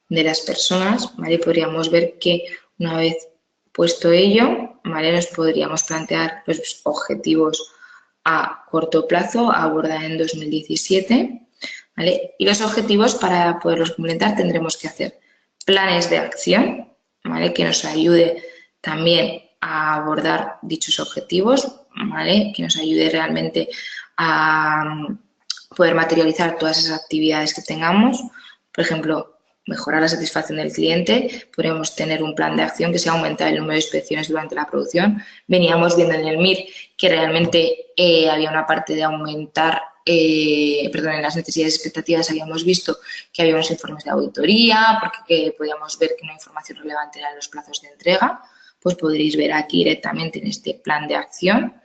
Speaker 1: de las personas, ¿vale? Podríamos ver que una vez puesto ello, ¿vale? Nos podríamos plantear los objetivos a corto plazo a abordar en 2017, ¿vale? Y los objetivos, para poderlos completar, tendremos que hacer planes de acción, ¿vale? Que nos ayude también a abordar dichos objetivos, ¿vale? Que nos ayude realmente a poder materializar todas esas actividades que tengamos. Por ejemplo, mejorar la satisfacción del cliente, podríamos tener un plan de acción que sea aumentar el número de inspecciones durante la producción. Veníamos viendo en el MIR que realmente había una parte de aumentar, en las necesidades y expectativas habíamos visto que había unos informes de auditoría, porque podíamos ver que una información relevante eran los plazos de entrega. Pues podréis ver aquí directamente en este plan de acción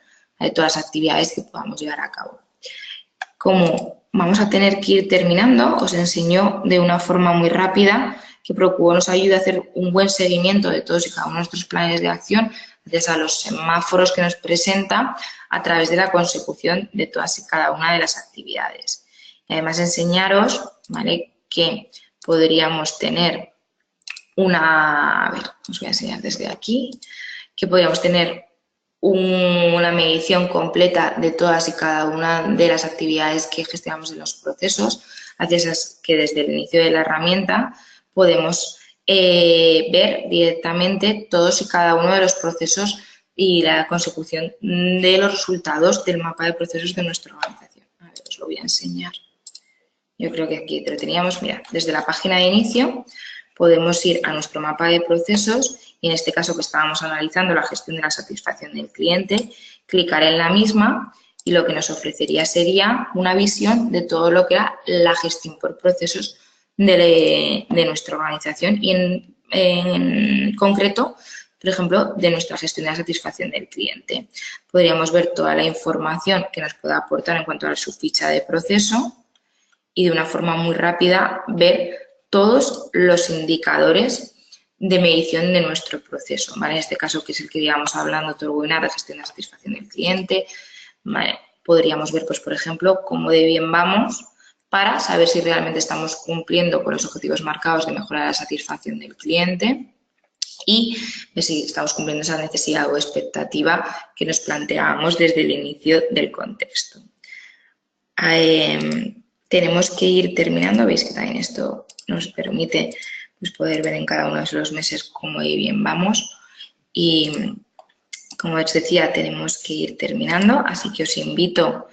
Speaker 1: de todas las actividades que podamos llevar a cabo. Como vamos a tener que ir terminando, os enseño de una forma muy rápida que Procubo nos ayude a hacer un buen seguimiento de todos y cada uno de nuestros planes de acción gracias a los semáforos que nos presenta a través de la consecución de todas y cada una de las actividades. Y además enseñaros, ¿vale?, que podríamos tener una, a ver, os voy a enseñar desde aquí, que podríamos tener una medición completa de todas y cada una de las actividades que gestionamos en los procesos, gracias a que desde el inicio de la herramienta podemos ver directamente todos y cada uno de los procesos y la consecución de los resultados del mapa de procesos de nuestra organización. A ver, os lo voy a enseñar. Yo creo que aquí lo teníamos, mira, desde la página de inicio podemos ir a nuestro mapa de procesos y en este caso que estábamos analizando la gestión de la satisfacción del cliente, clicar en la misma y lo que nos ofrecería sería una visión de todo lo que era la gestión por procesos de nuestra organización y en concreto, por ejemplo, de nuestra gestión de la satisfacción del cliente. Podríamos ver toda la información que nos pueda aportar en cuanto a su ficha de proceso y de una forma muy rápida ver todos los indicadores de medición de nuestro proceso, ¿vale? En este caso, que es el que íbamos hablando, todo el webinar de gestión de la satisfacción del cliente, ¿vale? Podríamos ver, pues, por ejemplo, cómo de bien vamos para saber si realmente estamos cumpliendo con los objetivos marcados de mejorar la satisfacción del cliente y ver si estamos cumpliendo esa necesidad o expectativa que nos planteábamos desde el inicio del contexto. Tenemos que ir terminando, veis que también esto nos permite pues, poder ver en cada uno de los meses cómo y bien vamos y como os decía, tenemos que ir terminando, así que os invito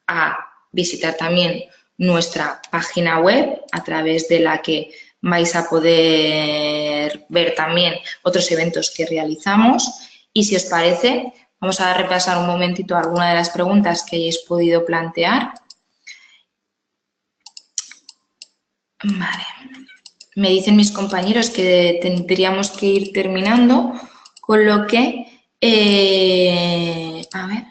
Speaker 1: a visitar también nuestra página web, a través de la que vais a poder ver también otros eventos que realizamos. Y si os parece, vamos a repasar un momentito algunas de las preguntas que hayáis podido plantear. Vale. Me dicen mis compañeros que tendríamos que ir terminando, con lo que, a ver,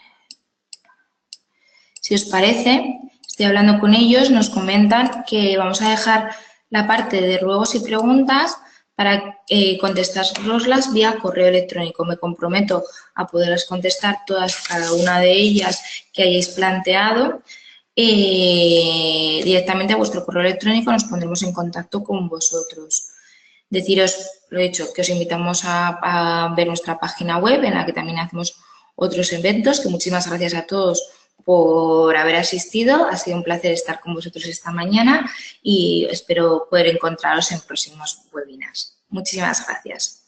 Speaker 1: si os parece, estoy hablando con ellos, nos comentan que vamos a dejar la parte de ruegos y preguntas para contestároslas vía correo electrónico. Me comprometo a poderlas contestar todas, cada una de ellas que hayáis planteado. Directamente a vuestro correo electrónico nos pondremos en contacto con vosotros. Deciros, lo he dicho, que os invitamos a ver nuestra página web, en la que también hacemos otros eventos, que muchísimas gracias a todos por haber asistido. Ha sido un placer estar con vosotros esta mañana y espero poder encontraros en próximos webinars. Muchísimas gracias.